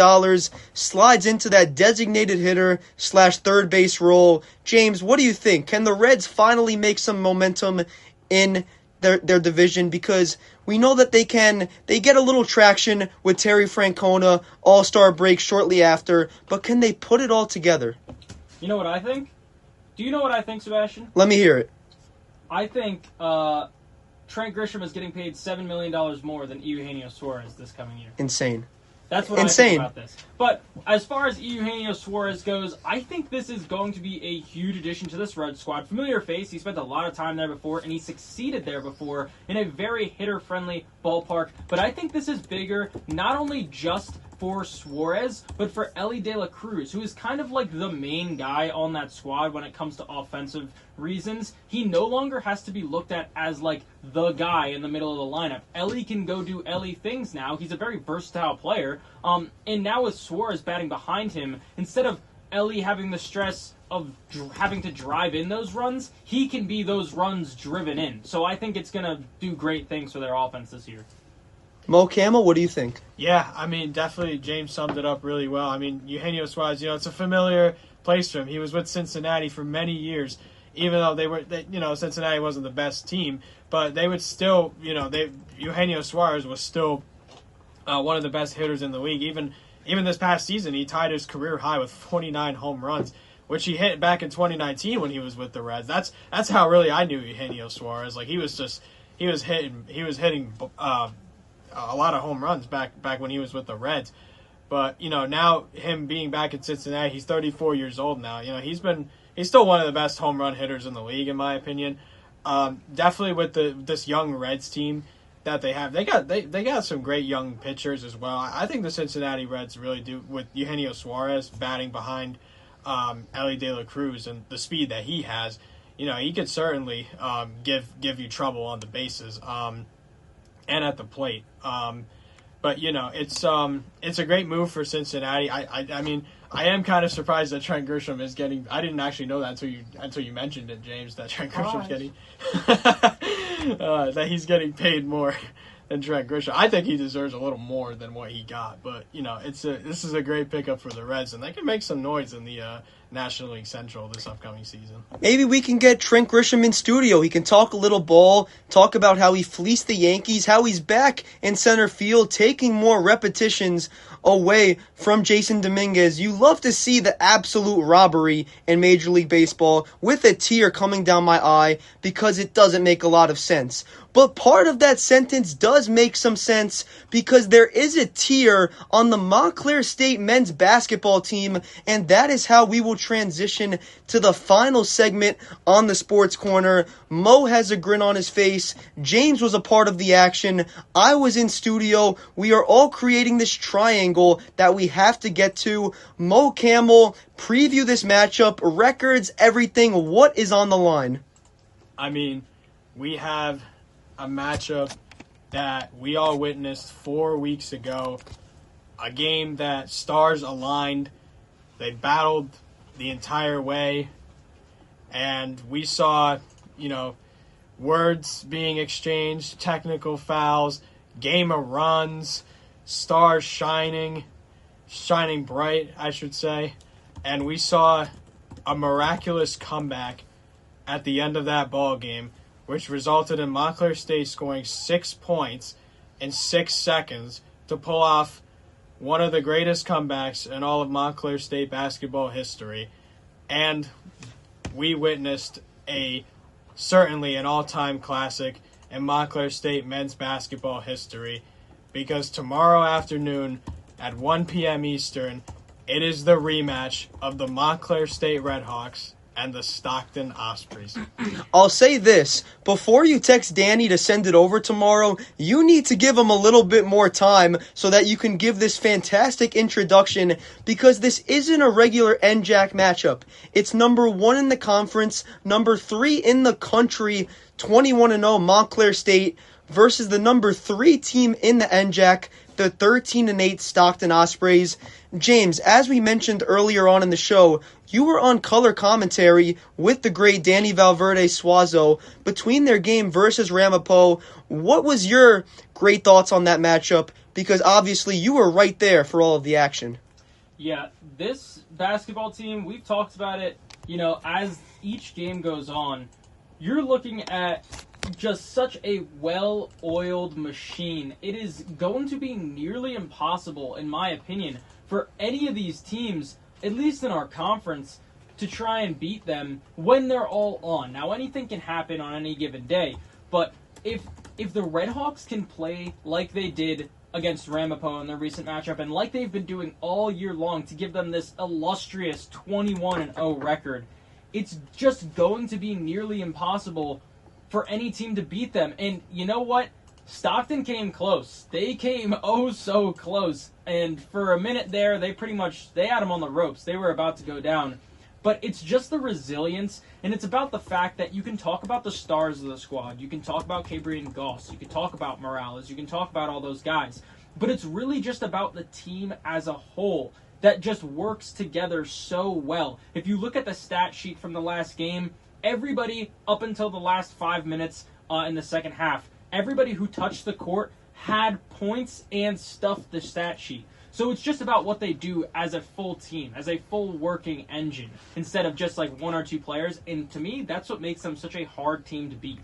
slides into that designated hitter / third base role. James, what do you think? Can the Reds finally make some momentum in their division? Because we know that they get a little traction with Terry Francona, All-Star break shortly after, but can they put it all together? You know what I think? Do you know what I think, Sebastian? Let me hear it. I think Trent Grisham is getting paid $7 million more than Eugenio Suarez this coming year. Insane. That's what I think about this. But as far as Eugenio Suarez goes, I think this is going to be a huge addition to this Red squad. Familiar face, he spent a lot of time there before, and he succeeded there before in a very hitter-friendly ballpark. But I think this is bigger, not only just for Suarez, but for Elly De La Cruz, who is kind of like the main guy on that squad when it comes to offensive reasons. He no longer has to be looked at as like the guy in the middle of the lineup. Elly can go do Elly things now. He's a very versatile player. And now with Suarez batting behind him, instead of Elly having the stress of having to drive in those runs, he can be those runs driven in. So I think it's going to do great things for their offense this year. Mo Camel, what do you think? Yeah, I mean, definitely James summed it up really well. I mean, Eugenio Suarez, it's a familiar place for him. He was with Cincinnati for many years. even though Cincinnati wasn't the best team, but they would still, Eugenio Suarez was still one of the best hitters in the league. Even this past season, he tied his career high with 49 home runs, which he hit back in 2019 when he was with the Reds. That's how really I knew Eugenio Suarez. Like he was hitting a lot of home runs back when he was with the Reds. But now him being back in Cincinnati, he's 34 years old now. He's still one of the best home run hitters in the league, in my opinion. Definitely with this young Reds team that they have, they got some great young pitchers as well. I think the Cincinnati Reds really do, with Eugenio Suarez batting behind Elly De La Cruz and the speed that he has. He could certainly give you trouble on the bases and at the plate. But it's a great move for Cincinnati. I mean, I am kind of surprised that Trent Grisham is getting. I didn't actually know that until you mentioned it, James. That Trent Grisham's getting that he's getting paid more than Trent Grisham. I think he deserves a little more than what he got. But this is a great pickup for the Reds, and they can make some noise in the National League Central this upcoming season. Maybe we can get Trent Grisham in studio. He can talk a little ball, talk about how he fleeced the Yankees, how he's back in center field, taking more repetitions away from Jasson Domínguez. You love to see the absolute robbery in Major League Baseball with a tear coming down my eye because it doesn't make a lot of sense. But part of that sentence does make some sense because there is a tier on the Montclair State men's basketball team, and that is how we will transition to the final segment on the Sports Corner. Mo has a grin on his face. James was a part of the action. I was in studio. We are all creating this triangle that we have to get to. Mo Camel, preview this matchup, records, everything. What is on the line? I mean, we have a matchup that we all witnessed 4 weeks ago, a game that stars aligned. They battled the entire way, and we saw, words being exchanged, technical fouls, game of runs, stars shining bright, I should say, and we saw a miraculous comeback at the end of that ball game, which resulted in Montclair State scoring 6 points in 6 seconds to pull off one of the greatest comebacks in all of Montclair State basketball history. And we witnessed certainly an all-time classic in Montclair State men's basketball history, because tomorrow afternoon at 1 p.m. Eastern, it is the rematch of the Montclair State Redhawks and the Stockton Ospreys. I'll say this, before you text Danny to send it over tomorrow, you need to give him a little bit more time so that you can give this fantastic introduction, because this isn't a regular NJAC matchup. It's number 1 in the conference, number 3 in the country, 21-0 Montclair State versus the number 3 team in the NJAC, the 13-8 Stockton Ospreys. James, as we mentioned earlier on in the show, you were on color commentary with the great Danny Valverde Suazo between their game versus Ramapo. What was your great thoughts on that matchup? Because obviously you were right there for all of the action. Yeah, this basketball team, we've talked about it, as each game goes on, you're looking at just such a well-oiled machine. It is going to be nearly impossible, in my opinion, for any of these teams, at least in our conference, to try and beat them when they're all on. Now, anything can happen on any given day, but if the Redhawks can play like they did against Ramapo in their recent matchup, and like they've been doing all year long to give them this illustrious 21-0 record, it's just going to be nearly impossible for any team to beat them. And you know what? Stockton came close. They came oh so close. And for a minute there, they had them on the ropes. They were about to go down. But it's just the resilience, and it's about the fact that you can talk about the stars of the squad. You can talk about Cabrian Goss. You can talk about Morales. You can talk about all those guys. But it's really just about the team as a whole that just works together so well. If you look at the stat sheet from the last game, everybody up until the last 5 minutes in the second half, everybody who touched the court had points and stuffed the stat sheet. So it's just about what they do as a full team, as a full working engine, instead of just like one or two players. And to me, that's what makes them such a hard team to beat.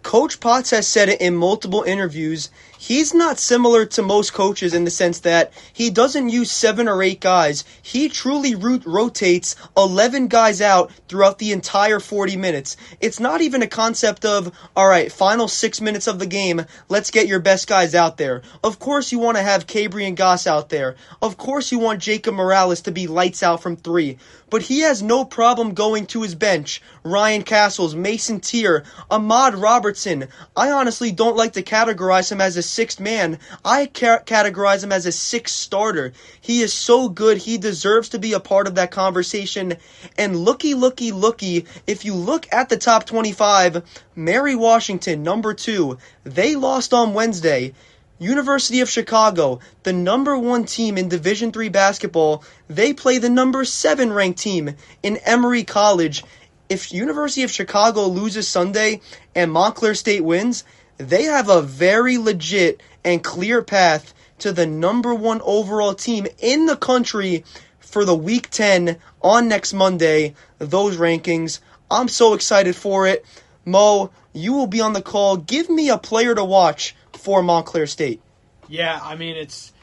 Coach Potts has said it in multiple interviews. He's not similar to most coaches in the sense that he doesn't use 7 or 8 guys. He truly rotates 11 guys out throughout the entire 40 minutes. It's not even a concept of, all right, final 6 minutes of the game, let's get your best guys out there. Of course you want to have Cabrian Goss out there. Of course you want Jacob Morales to be lights out from 3. But he has no problem going to his bench. Ryan Castles, Mason Tier, Ahmad Robertson. I honestly don't like to categorize him as a 6th man. I categorize him as a 6th starter. He is so good. He deserves to be a part of that conversation. And looky, if you look at the top 25, Mary Washington, number 2, they lost on Wednesday. University of Chicago, the number 1 team in Division III basketball, they play the number 7 ranked team in Emory College. If University of Chicago loses Sunday and Montclair State wins, they have a very legit and clear path to the number 1 overall team in the country for the Week 10 on next Monday. Those rankings, I'm so excited for it. Mo, you will be on the call. Give me a player to watch for Montclair State. Yeah, I mean, it's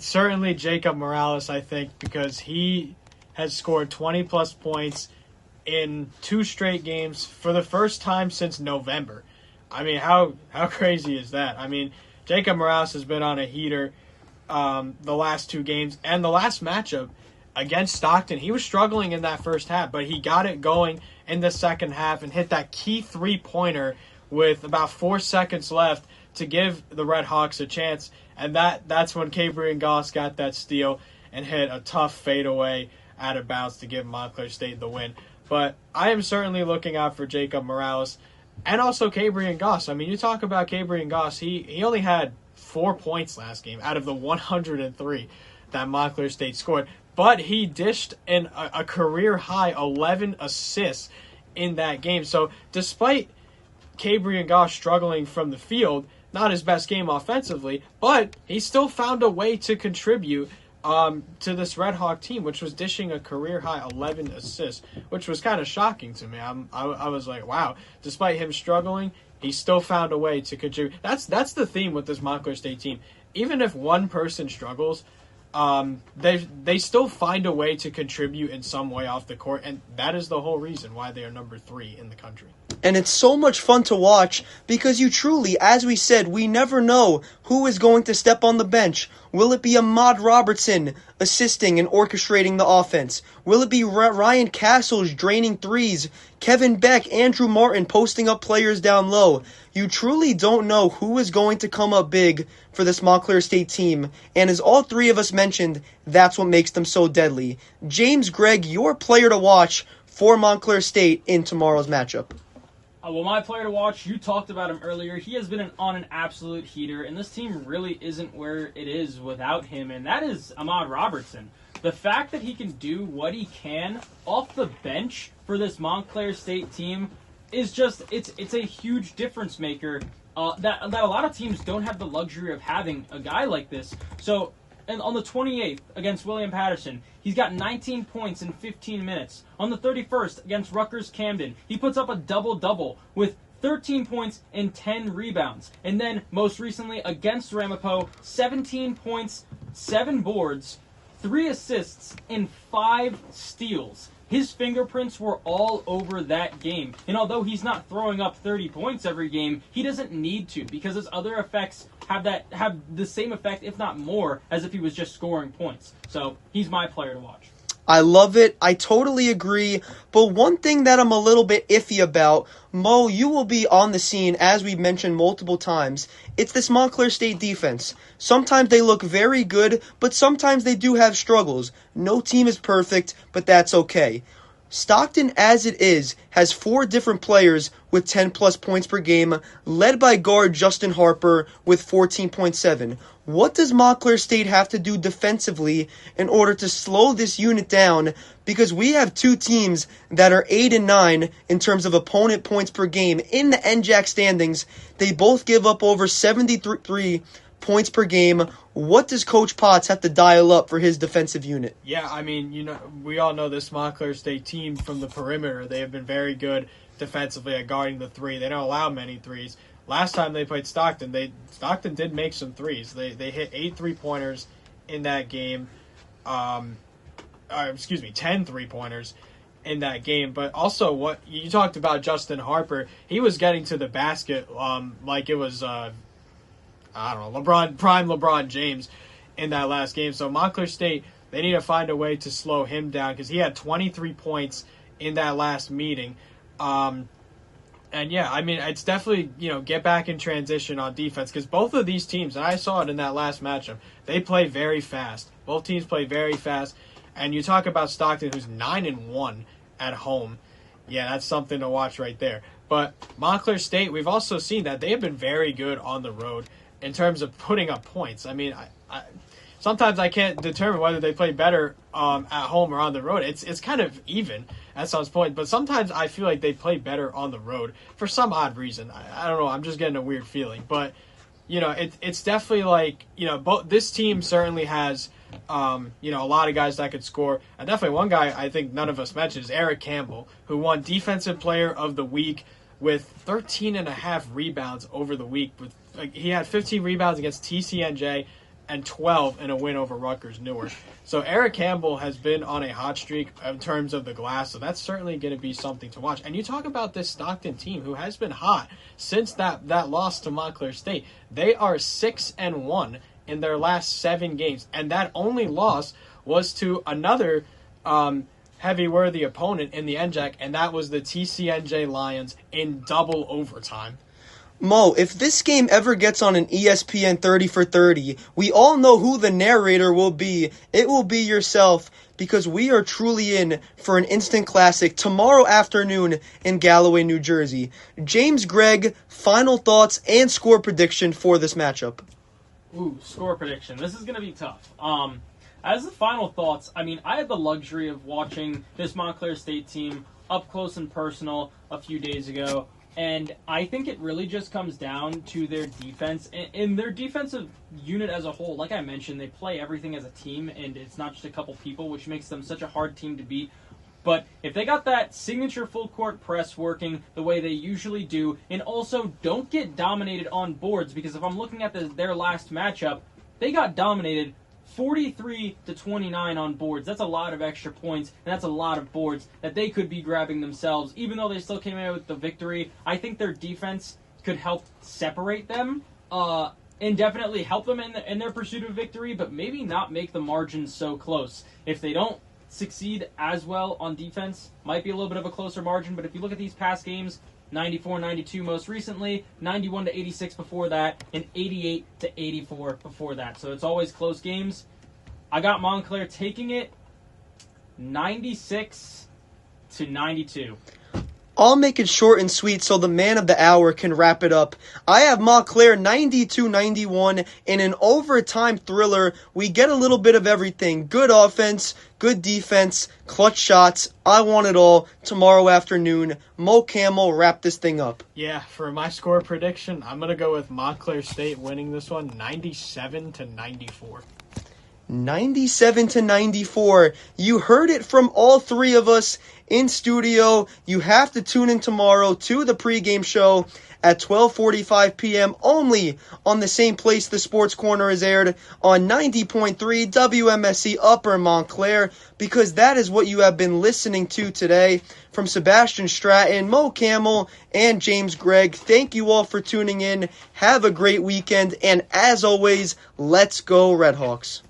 certainly Jacob Morales, I think, because he has scored 20-plus points in 2 straight games for the first time since November. I mean, how crazy is that? I mean, Jacob Morales has been on a heater the last 2 games, and the last matchup against Stockton, he was struggling in that first half, but he got it going in the second half and hit that key 3-pointer with about 4 seconds left to give the Red Hawks a chance, and that's when Cabrian Goss got that steal and hit a tough fadeaway out of bounds to give Montclair State the win. But I am certainly looking out for Jacob Morales and also Cabrian Goss. I mean, you talk about Cabrian Goss, he only had 4 points last game out of the 103 that Montclair State scored, but he dished in a career-high 11 assists in that game. So despite Cabrian Goss struggling from the field, not his best game offensively, but he still found a way to contribute to this Red Hawk team, which was dishing a career-high 11 assists, which was kind of shocking to me. I was like, wow, despite him struggling, he still found a way to contribute. That's the theme with this Montclair State team. Even if one person struggles, they still find a way to contribute in some way off the court, and that is the whole reason why they are number 3 in the country. And it's so much fun to watch because you truly, as we said, we never know who is going to step on the bench. Will it be Ahmad Robertson assisting and orchestrating the offense? Will it be Ryan Castles draining threes? Kevin Beck, Andrew Martin posting up players down low? You truly don't know who is going to come up big for this Montclair State team. And as all 3 of us mentioned, that's what makes them so deadly. James Gregg, your player to watch for Montclair State in tomorrow's matchup. Well, my player to watch, you talked about him earlier. He has been on an absolute heater, and this team really isn't where it is without him, and that is Ahmad Robertson. The fact that he can do what he can off the bench for this Montclair State team is just, it's a huge difference maker that a lot of teams don't have the luxury of having a guy like this. So, and on the 28th against William Patterson, he's got 19 points in 15 minutes. On the 31st against Rutgers Camden, he puts up a double-double with 13 points and 10 rebounds. And then, most recently, against Ramapo, 17 points, 7 boards, 3 assists, and 5 steals. His fingerprints were all over that game. And although he's not throwing up 30 points every game, he doesn't need to because his other effects have the same effect, if not more, as if he was just scoring points. So he's my player to watch. I love it. I totally agree. But one thing that I'm a little bit iffy about, Mo, you will be on the scene, as we've mentioned multiple times. It's this Montclair State defense. Sometimes they look very good, but sometimes they do have struggles. No team is perfect, but that's okay. Stockton, as it is, has 4 different players with 10-plus points per game, led by guard Justin Harper with 14.7. What does Montclair State have to do defensively in order to slow this unit down? Because we have 2 teams that are 8 and 9 in terms of opponent points per game in the NJAC standings. They both give up over 73 points per game. What does Coach Potts have to dial up for his defensive unit? Yeah, I mean, we all know this Montclair State team from the perimeter. They have been very good defensively at guarding the three. They don't allow many threes. Last time they played Stockton, Stockton did make some threes. They hit 8 3-pointers in that game. 10 3-pointers in that game. But also, what you talked about, Justin Harper, he was getting to the basket like it was, prime LeBron James in that last game. So Montclair State, they need to find a way to slow him down because he had 23 points in that last meeting. And yeah, I mean, it's definitely, get back in transition on defense because both of these teams, and I saw it in that last matchup, they play very fast. Both teams play very fast. And you talk about Stockton, who's 9-1 at home. Yeah, that's something to watch right there. But Montclair State, we've also seen that they have been very good on the road in terms of putting up points. I mean, sometimes I can't determine whether they play better at home or on the road. It's kind of even at some point, but sometimes I feel like they play better on the road for some odd reason. I don't know. I'm just getting a weird feeling, but it's definitely like this team certainly has a lot of guys that could score. And definitely one guy I think none of us mentioned is Eric Campbell, who won Defensive Player of the Week with 13.5 rebounds over the week. He had 15 rebounds against TCNJ and 12 in a win over Rutgers Newark. So Eric Campbell has been on a hot streak in terms of the glass, so that's certainly going to be something to watch. And you talk about this Stockton team who has been hot since that loss to Montclair State. They are 6-1 in their last 7 games, and that only loss was to another heavy-worthy opponent in the NJAC, and that was the TCNJ Lions in double overtime. Mo, if this game ever gets on an ESPN 30 for 30, we all know who the narrator will be. It will be yourself, because we are truly in for an instant classic tomorrow afternoon in Galloway, New Jersey. James Gregg, final thoughts and score prediction for this matchup. Ooh, score prediction. This is going to be tough. As the final thoughts, I mean, I had the luxury of watching this Montclair State team up close and personal a few days ago. And I think it really just comes down to their defense. In their defensive unit as a whole, like I mentioned, they play everything as a team, and it's not just a couple people, which makes them such a hard team to beat. But if they got that signature full-court press working the way they usually do, and also don't get dominated on boards, because if I'm looking at their last matchup, they got dominated 43-29 on boards. That's a lot of extra points, and that's a lot of boards that they could be grabbing themselves. Even though they still came out with the victory, I think their defense could help separate them and definitely help them in their pursuit of victory, but maybe not make the margins so close. If they don't succeed as well on defense, might be a little bit of a closer margin, but if you look at these past games, 94-92 most recently, 91-86 before that, and 88-84 before that. So it's always close games. I got Montclair taking it 96-92. I'll make it short and sweet so the man of the hour can wrap it up. I have Montclair 92-91 in an overtime thriller. We get a little bit of everything. Good offense, good defense, clutch shots. I want it all tomorrow afternoon. Mo Camel, wrap this thing up. Yeah, for my score prediction, I'm going to go with Montclair State winning this one 97-94. 97-94. You heard it from all three of us in studio. You have to tune in tomorrow to the pregame show at 12:45 p.m. only on the same place the Sports Corner is aired on 90.3 WMSC Upper Montclair, because that is what you have been listening to today. From Sebastian Stratton, Mo Camel, and James Gregg, thank you all for tuning in. Have a great weekend, and as always, let's go Redhawks.